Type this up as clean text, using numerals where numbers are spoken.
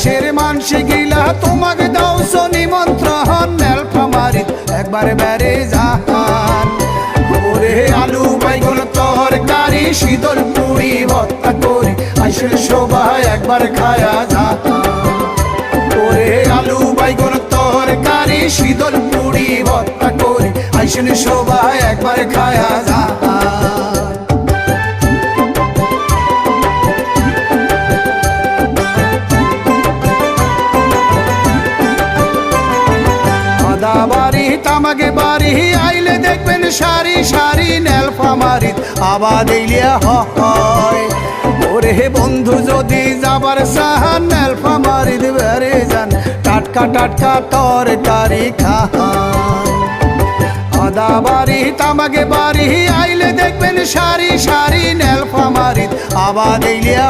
দেশের মানসি গিলা তোমাকে দাও নিমন্ত্রণ নীলফামারীত একবার বেড়ে যান ওরে আলু বাইগুন তরকারি শীতল পুরি ভর্তা করি আইসেন সবাই একবার খায়া যান ওরে আলু বাইগুন তরকারি শীতল পুরি ভর্তা করি আইসেন সবাই একবার খায়া যান বাড়ি তামাকে বাড়ি আইলে দেখবেন সারি সারি নীলফামারীত আবাদ ইলিয়া হয় ওরে বন্ধু যদি যাবার চাহান নীলফামারীত বেড়ে যান টাটকা টাটকা তরকারি খান আদা বাড়ি তামাকে বাড়ি আইলে দেখবেন সারি সারি নীলফামারীত আবাদ ইলিয়া